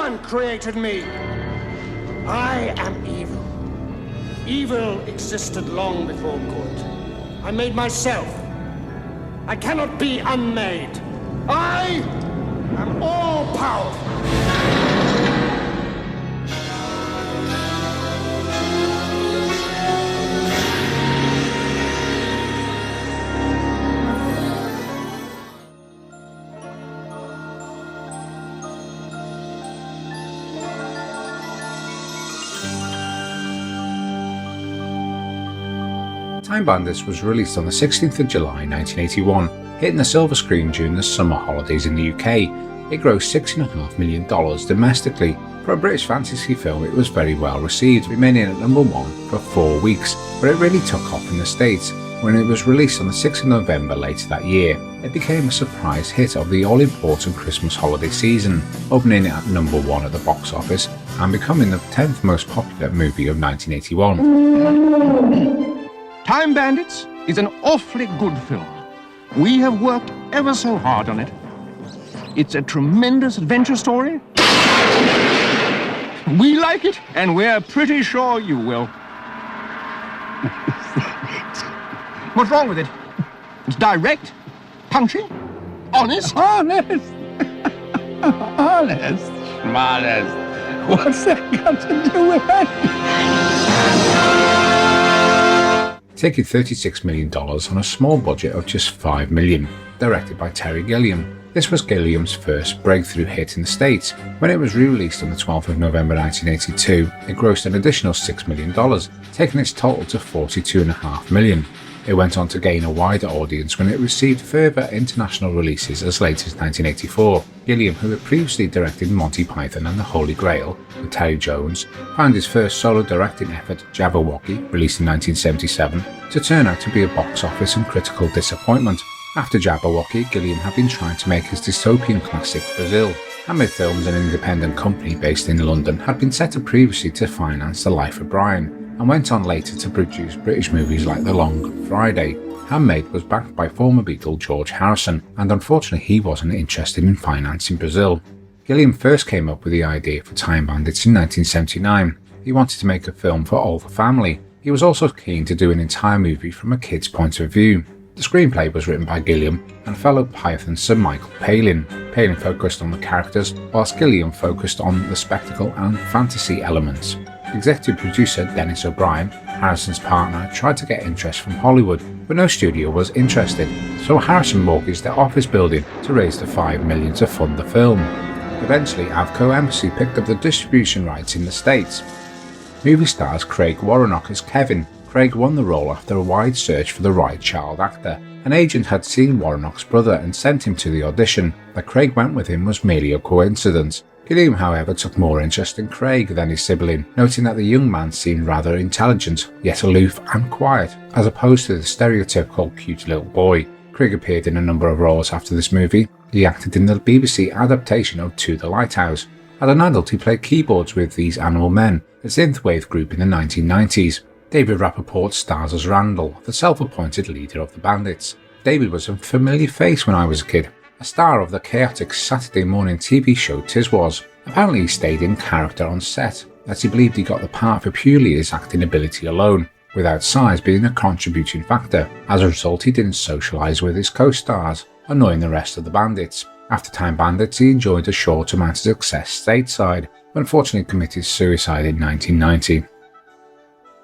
one created me. I am evil. Evil existed long before good. I made myself. I cannot be unmade. I am all-powerful. Time Bandits was released on the 16th of July 1981, hitting the silver screen during the summer holidays in the UK. It grossed $6.5 million domestically. For a British fantasy film, it was very well received, remaining at number 1 for 4 weeks, but it really took off in the States. When it was released on the 6th of November later that year, it became a surprise hit of the all-important Christmas holiday season, opening at number 1 at the box office and becoming the 10th most popular movie of 1981. Time Bandits is an awfully good film. We have worked ever so hard on it. It's a tremendous adventure story. We like it, and we're pretty sure you will. What's wrong with it? It's direct, punchy, honest. Honest? Honest? Modest. What's that got to do with it? Taking $36 million on a small budget of just $5 million, directed by Terry Gilliam. This was Gilliam's first breakthrough hit in the States. When it was re-released on the 12th of November 1982, it grossed an additional $6 million, taking its total to $42.5 million. It went on to gain a wider audience when it received further international releases as late as 1984. Gilliam, who had previously directed Monty Python and the Holy Grail with Terry Jones, found his first solo directing effort, Jabberwocky, released in 1977, to turn out to be a box office and critical disappointment. After Jabberwocky, Gilliam had been trying to make his dystopian classic Brazil. Hammer Films, an independent company based in London, had been set up previously to finance The Life of Brian, and went on later to produce British movies like The Long Friday. Handmade was backed by former Beatle George Harrison, and unfortunately he wasn't interested in financing Brazil. Gilliam first came up with the idea for Time Bandits in 1979. He wanted to make a film for all the family. He was also keen to do an entire movie from a kid's point of view. The screenplay was written by Gilliam and fellow Python Sir Micheal Palin. Palin focused on the characters, whilst Gilliam focused on the spectacle and fantasy elements. Executive producer Dennis O'Brien, Harrison's partner, tried to get interest from Hollywood, but no studio was interested, so Harrison mortgaged their office building to raise the $5 million to fund the film. Eventually, Avco Embassy picked up the distribution rights in the States. Movie stars Craig Warnock as Kevin. Craig won the role after a wide search for the right child actor. An agent had seen Warnock's brother and sent him to the audition. That Craig went with him was merely a coincidence. Gilliam, however, took more interest in Craig than his sibling, noting that the young man seemed rather intelligent, yet aloof and quiet, as opposed to the stereotypical cute little boy. Craig appeared in a number of roles after this movie. He acted in the BBC adaptation of To the Lighthouse. As an adult, he played keyboards with These Animal Men, a synthwave group in the 1990s. David Rappaport stars as Randall, the self-appointed leader of the Bandits. David was a familiar face when I was a kid, a star of the chaotic Saturday morning TV show Tiswas. Apparently he stayed in character on set, as he believed he got the part for purely his acting ability alone, without size being a contributing factor. As a result, he didn't socialise with his co-stars, annoying the rest of the Bandits. After Time Bandits, he enjoyed a short amount of success stateside, but unfortunately committed suicide in 1990.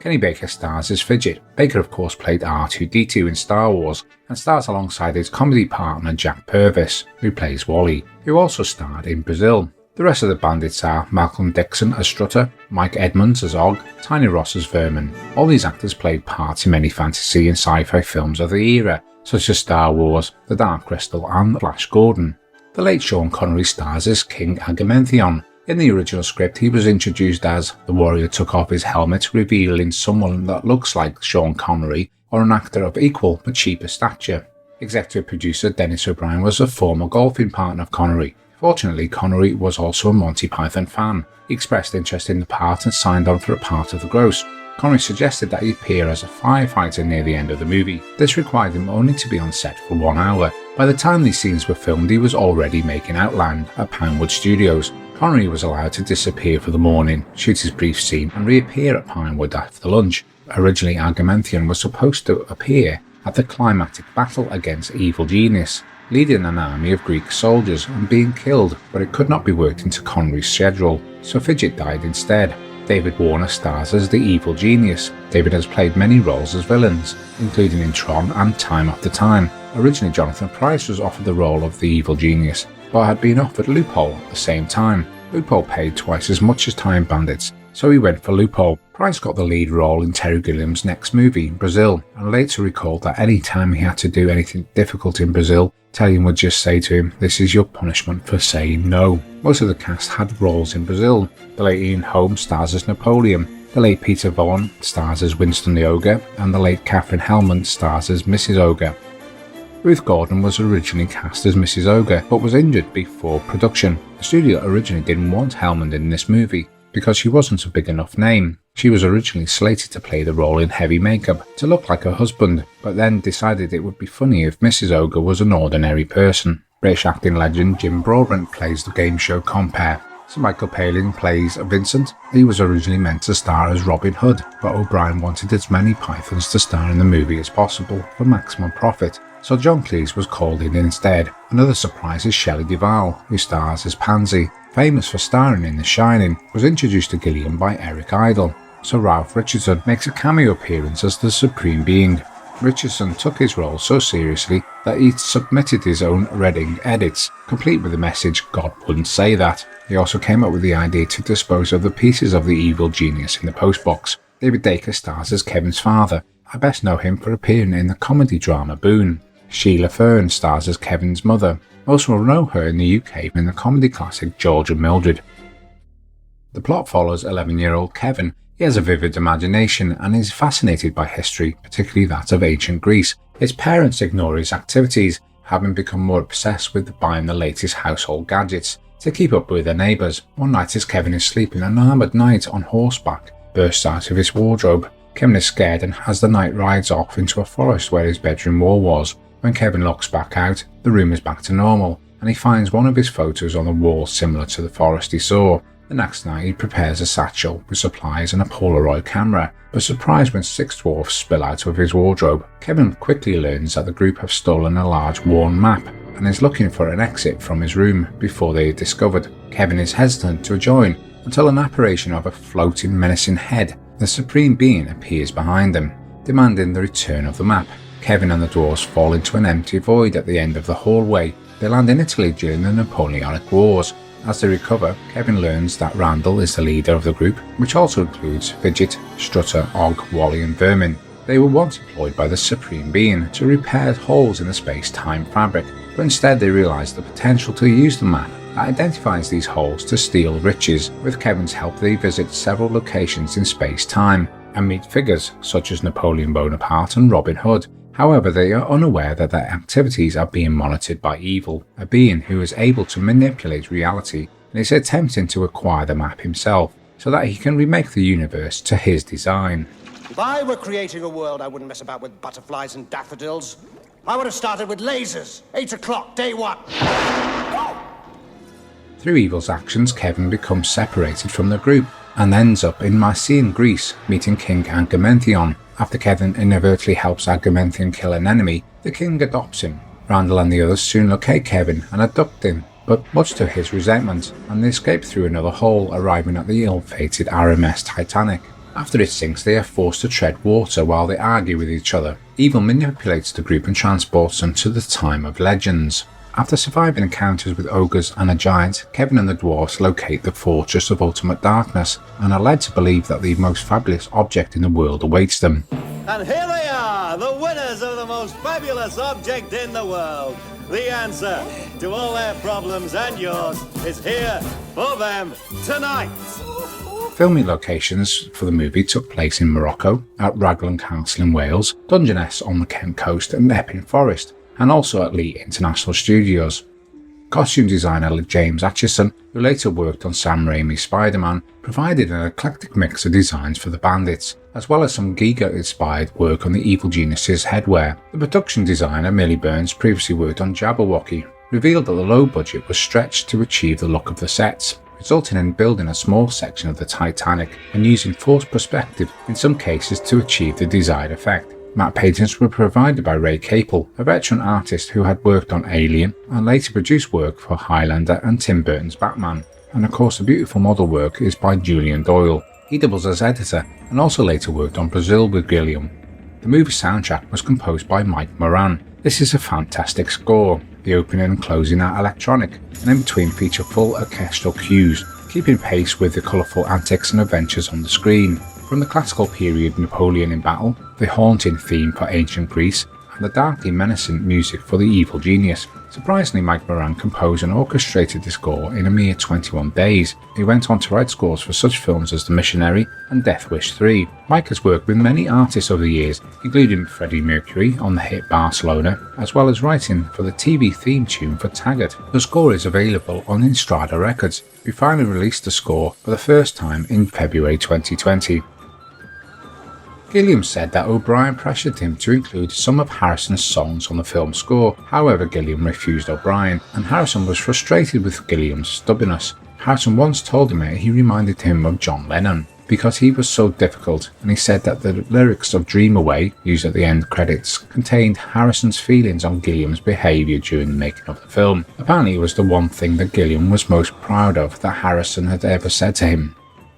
Kenny Baker stars as Fidget. Baker of course played R2-D2 in Star Wars and stars alongside his comedy partner Jack Purvis, who plays Wally, who also starred in Brazil. The rest of the Bandits are Malcolm Dixon as Strutter, Mike Edmonds as Og, Tiny Ross as Vermin. All these actors played parts in many fantasy and sci-fi films of the era, such as Star Wars, The Dark Crystal and Flash Gordon. The late Sean Connery stars as King Agamemnon. In the original script, he was introduced as the warrior took off his helmet, revealing someone that looks like Sean Connery or an actor of equal but cheaper stature. Executive producer Dennis O'Brien was a former golfing partner of Connery. Fortunately, Connery was also a Monty Python fan. He expressed interest in the part and signed on for a part of the gross. Connery suggested that he appear as a firefighter near the end of the movie. This required him only to be on set for 1 hour. By the time these scenes were filmed, he was already making Outland at Pinewood Studios. Connery was allowed to disappear for the morning, shoot his brief scene, and reappear at Pinewood after lunch. Originally, Agamemnon was supposed to appear at the climactic battle against Evil Genius, leading an army of Greek soldiers and being killed, but it could not be worked into Connery's schedule, so Fidget died instead. David Warner stars as the Evil Genius. David has played many roles as villains, including in Tron and Time After Time. Originally, Jonathan Pryce was offered the role of the Evil Genius, but had been offered Loophole at the same time. Loophole paid twice as much as Time Bandits, so he went for Loophole. Pryce got the lead role in Terry Gilliam's next movie, Brazil, and later recalled that any time he had to do anything difficult in Brazil, Terry would just say to him, "This is your punishment for saying no." Most of the cast had roles in Brazil. The late Ian Holmes stars as Napoleon, the late Peter Vaughan stars as Winston the Ogre, and the late Catherine Hellman stars as Mrs. Ogre. Ruth Gordon was originally cast as Mrs. Ogre, but was injured before production. The studio originally didn't want Hellman in this movie, because she wasn't a big enough name. She was originally slated to play the role in heavy makeup, to look like her husband, but then decided it would be funny if Mrs. Ogre was an ordinary person. British acting legend Jim Broadbent plays the game show compere. Sir Michael Palin plays Vincent. He was originally meant to star as Robin Hood, but O'Brien wanted as many Pythons to star in the movie as possible for maximum profit, so John Cleese was called in instead. Another surprise is Shelley Duvall, who stars as Pansy. Famous for starring in The Shining, was introduced to Gilliam by Eric Idle, so Ralph Richardson makes a cameo appearance as the Supreme Being. Richardson took his role so seriously that he submitted his own Reading edits, complete with the message "God wouldn't say that." He also came up with the idea to dispose of the pieces of the Evil Genius in the postbox. David Dacre stars as Kevin's father. I best know him for appearing in the comedy drama Boone. Sheila Fern stars as Kevin's mother. Most will know her in the UK in the comedy classic George and Mildred. The plot follows 11-year-old Kevin. He has a vivid imagination and is fascinated by history, particularly that of ancient Greece. His parents ignore his activities, having become more obsessed with buying the latest household gadgets to keep up with their neighbours. One night as Kevin is sleeping, an armoured knight on horseback bursts out of his wardrobe. Kevin is scared, and as the knight rides off into a forest where his bedroom wall was, when Kevin looks back out, the room is back to normal, and he finds one of his photos on the wall similar to the forest he saw. The next night he prepares a satchel with supplies and a Polaroid camera, but surprised when 6 dwarves spill out of his wardrobe. Kevin quickly learns that the group have stolen a large worn map and is looking for an exit from his room before they are discovered. Kevin is hesitant to join until an apparition of a floating menacing head, the Supreme Being, appears behind them, demanding the return of the map. Kevin and the dwarves fall into an empty void at the end of the hallway. They land in Italy during the Napoleonic Wars. As they recover, Kevin learns that Randall is the leader of the group, which also includes Fidget, Strutter, Og, Wally and Vermin. They were once employed by the Supreme Being to repair holes in the space-time fabric, but instead they realise the potential to use the map that identifies these holes to steal riches. With Kevin's help, they visit several locations in space-time and meet figures such as Napoleon Bonaparte and Robin Hood. However, they are unaware that their activities are being monitored by evil, a being who is able to manipulate reality and is attempting to acquire the map himself so that he can remake the universe to his design. If I were creating a world, I wouldn't mess about with butterflies and daffodils. I would have started with lasers. 8 o'clock, day 1. Go! Through evil's actions, Kevin becomes separated from the group and ends up in Mycenaean Greece, meeting King Agamemnon. After Kevin inadvertently helps Agamemnon kill an enemy, the king adopts him. Randall and the others soon locate Kevin and abduct him, but much to his resentment, and they escape through another hole, arriving at the ill-fated RMS Titanic. After it sinks, they are forced to tread water while they argue with each other. Evil manipulates the group and transports them to the time of legends. After surviving encounters with ogres and a giant, Kevin and the dwarves locate the Fortress of Ultimate Darkness and are led to believe that the most fabulous object in the world awaits them. And here they are, the winners of the most fabulous object in the world. The answer to all their problems and yours is here for them tonight. Filming locations for the movie took place in Morocco, at Raglan Castle in Wales, Dungeness on the Kent coast and Epping Forest, and also at Lee International Studios. Costume designer James Atchison, who later worked on Sam Raimi's Spider-Man, provided an eclectic mix of designs for the Bandits, as well as some Giga-inspired work on the Evil Genius's headwear. The production designer, Millie Burns, previously worked on Jabberwocky, revealed that the low budget was stretched to achieve the look of the sets. resulting in building a small section of the Titanic and using forced perspective in some cases to achieve the desired effect. Matte paintings were provided by Ray Capel, a veteran artist who had worked on Alien and later produced work for Highlander and Tim Burton's Batman. And of course the beautiful model work is by Julian Doyle. He doubles as editor and also later worked on Brazil with Gilliam. The movie soundtrack was composed by Mike Moran. This is a fantastic score. The opening and closing are electronic, and in between feature full orchestral cues, keeping pace with the colourful antics and adventures on the screen. From the classical period Napoleon in battle, the haunting theme for ancient Greece, and the darkly menacing music for the evil genius. Surprisingly, Mike Moran composed and orchestrated the score in a mere 21 days. He went on to write scores for such films as The Missionary and Death Wish 3. Mike has worked with many artists over the years, including Freddie Mercury on the hit Barcelona, as well as writing for the TV theme tune for Taggart. The score is available on Instrada Records, who finally released the score for the first time in February 2020. Gilliam said that O'Brien pressured him to include some of Harrison's songs on the film score. However, Gilliam refused O'Brien, and Harrison was frustrated with Gilliam's stubbornness. Harrison once told him that he reminded him of John Lennon because he was so difficult, and he said that the lyrics of Dream Away, used at the end credits, contained Harrison's feelings on Gilliam's behaviour during the making of the film. Apparently it was the one thing that Gilliam was most proud of that Harrison had ever said to him.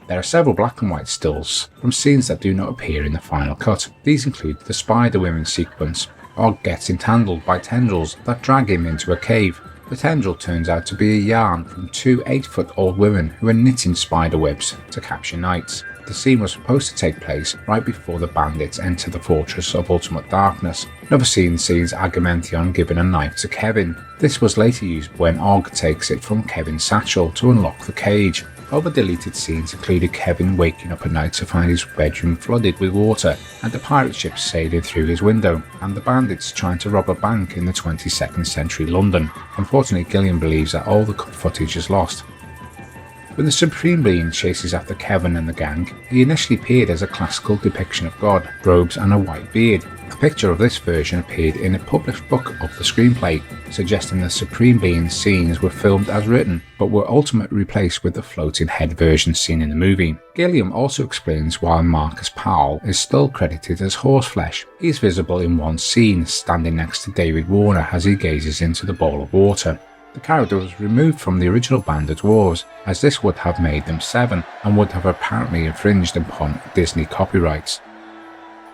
There are several black and white stills from scenes that do not appear in the final cut. These include the Spider-Women sequence. Og gets entangled by tendrils that drag him into a cave. The tendril turns out to be a yarn from two 8-foot-old women who are knitting spider webs to capture knights. The scene was supposed to take place right before the bandits enter the fortress of ultimate darkness. Another scene sees Agamemnon giving a knife to Kevin. This was later used when Og takes it from Kevin's satchel to unlock the cage. Other deleted scenes included Kevin waking up at night to find his bedroom flooded with water and the pirate ship sailing through his window, and the bandits trying to rob a bank in the 22nd century London. Unfortunately, Gilliam believes that all the footage is lost. When the Supreme Being chases after Kevin and the gang, he initially appeared as a classical depiction of God, robes and a white beard. A picture of this version appeared in a published book of the screenplay, suggesting the Supreme Being scenes were filmed as written, but were ultimately replaced with the floating head version seen in the movie. Gilliam also explains why Marcus Powell is still credited as horseflesh. He is visible in one scene, standing next to David Warner as he gazes into the bowl of water. The character was removed from the original band of dwarves, as this would have made them 7 and would have apparently infringed upon Disney copyrights.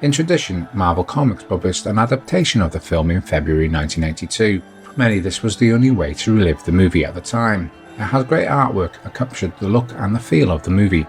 In tradition, Marvel Comics published an adaptation of the film in February 1982. For many, this was the only way to relive the movie at the time. It has great artwork that captured the look and the feel of the movie.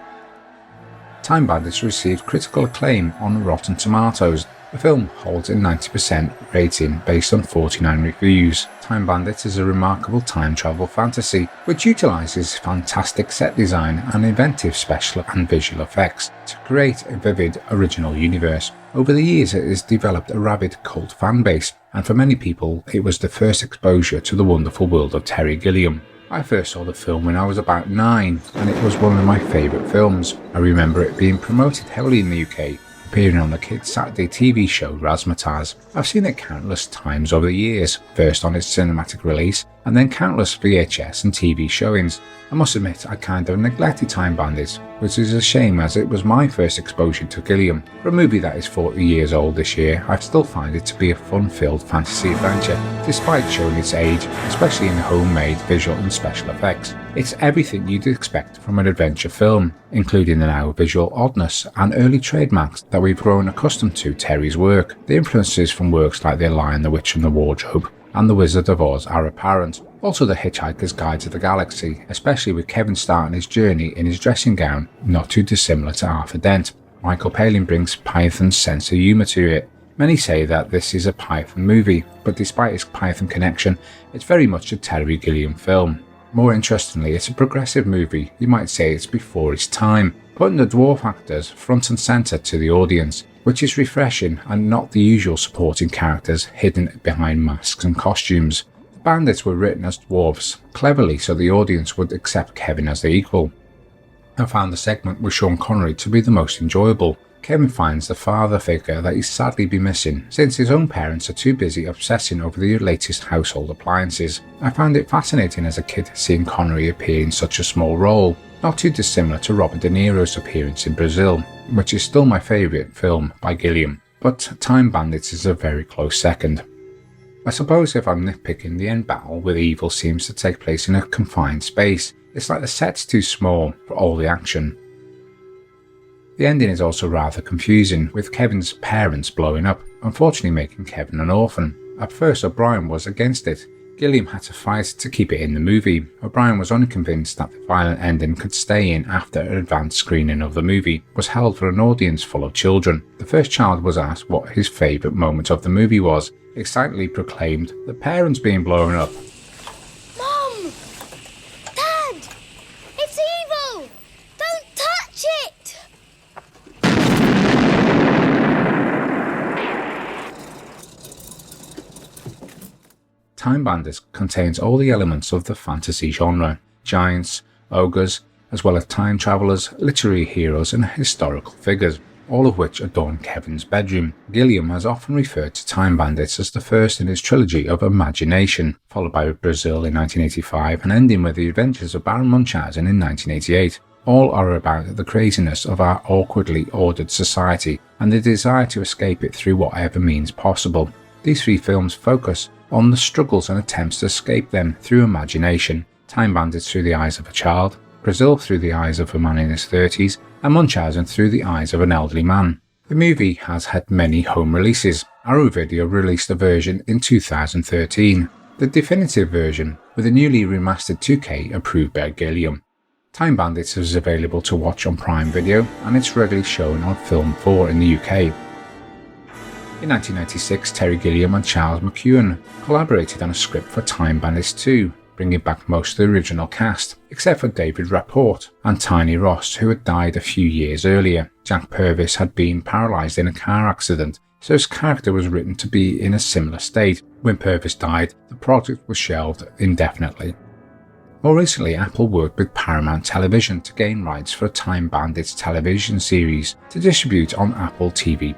Time Bandits received critical acclaim on Rotten Tomatoes. The film holds a 90% rating based on 49 reviews. Time Bandits is a remarkable time travel fantasy which utilises fantastic set design and inventive special and visual effects to create a vivid original universe. Over the years it has developed a rabid cult fan base, and for many people it was the first exposure to the wonderful world of Terry Gilliam. I first saw the film when I was about 9, and it was one of my favourite films. I remember it being promoted heavily in the UK, appearing on the kids' Saturday TV show Razzmatazz. I've seen it countless times over the years, first on its cinematic release, and then countless VHS and TV showings. I must admit I kind of neglected Time Bandits, which is a shame as it was my first exposure to Gilliam. For a movie that is 40 years old this year, I still find it to be a fun-filled fantasy adventure, despite showing its age, especially in homemade visual and special effects. It's everything you'd expect from an adventure film, including the now visual oddness and early trademarks that we've grown accustomed to Terry's work. The influences from works like The Lion, the Witch and the Wardrobe and The Wizard of Oz are apparent. Also The Hitchhiker's Guide to the Galaxy, especially with Kevin starting his journey in his dressing gown, not too dissimilar to Arthur Dent. Michael Palin brings Python's sense of humour to it. Many say that this is a Python movie, but despite its Python connection, it's very much a Terry Gilliam film. More interestingly, it's a progressive movie. You might say it's before its time, putting the dwarf actors front and centre to the audience, which is refreshing and not the usual supporting characters hidden behind masks and costumes. The bandits were written as dwarves, cleverly so the audience would accept Kevin as their equal. I found the segment with Sean Connery to be the most enjoyable. Kevin finds the father figure that he's sadly been missing since his own parents are too busy obsessing over the latest household appliances. I found it fascinating as a kid seeing Connery appear in such a small role, not too dissimilar to Robert De Niro's appearance in Brazil, which is still my favourite film by Gilliam, but Time Bandits is a very close second. I suppose if I'm nitpicking, the end battle with evil seems to take place in a confined space. It's like the set's too small for all the action. The ending is also rather confusing, with Kevin's parents blowing up, unfortunately making Kevin an orphan. At first O'Brien was against it. Gilliam had to fight to keep it in the movie. O'Brien was unconvinced that the violent ending could stay in after an advanced screening of the movie was held for an audience full of children. The first child was asked what his favourite moment of the movie was, excitedly proclaimed, "The parents being blown up." Mom! Dad! It's evil! Don't touch it! Time Bandits contains all the elements of the fantasy genre: giants, ogres, as well as time travellers, literary heroes and historical figures, all of which adorn Kevin's bedroom. Gilliam has often referred to Time Bandits as the first in his trilogy of imagination, followed by Brazil in 1985 and ending with the adventures of Baron Munchausen in 1988. All are about the craziness of our awkwardly ordered society and the desire to escape it through whatever means possible. These three films focus on the struggles and attempts to escape them through imagination: Time Bandits through the eyes of a child, Brazil through the eyes of a man in his 30s, and Munchausen through the eyes of an elderly man. The movie has had many home releases. Arrow Video released a version in 2013, the definitive version with a newly remastered 2K approved by Gilliam. Time Bandits is available to watch on Prime Video, and it's regularly shown on Film 4 in the UK. In 1996, Terry Gilliam and Charles McEwan collaborated on a script for Time Bandits 2, bringing back most of the original cast, except for David Rapport and Tiny Ross, who had died a few years earlier. Jack Purvis had been paralysed in a car accident, so his character was written to be in a similar state. When Purvis died, the project was shelved indefinitely. More recently, Apple worked with Paramount Television to gain rights for a Time Bandits television series to distribute on Apple TV+,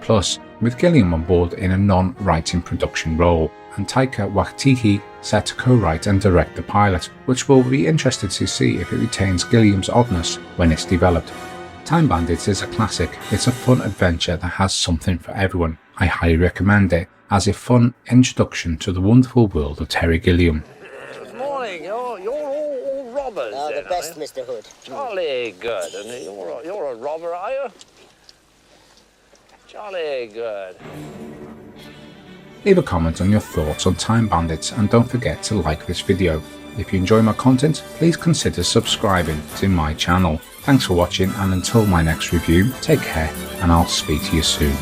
with Gilliam on board in a non-writing production role, and Taika Waititi set to co-write and direct the pilot, which will be interested to see if it retains Gilliam's oddness when it's developed. Time Bandits is a classic. It's a fun adventure that has something for everyone. I highly recommend it as a fun introduction to the wonderful world of Terry Gilliam. Good morning. You're all robbers. Oh, the best, Mr. Hood. Jolly good. And you're a robber, are you? Jolly good. Leave a comment on your thoughts on Time Bandits and don't forget to like this video. If you enjoy my content, please consider subscribing to my channel. Thanks for watching, and until my next review, take care and I'll speak to you soon.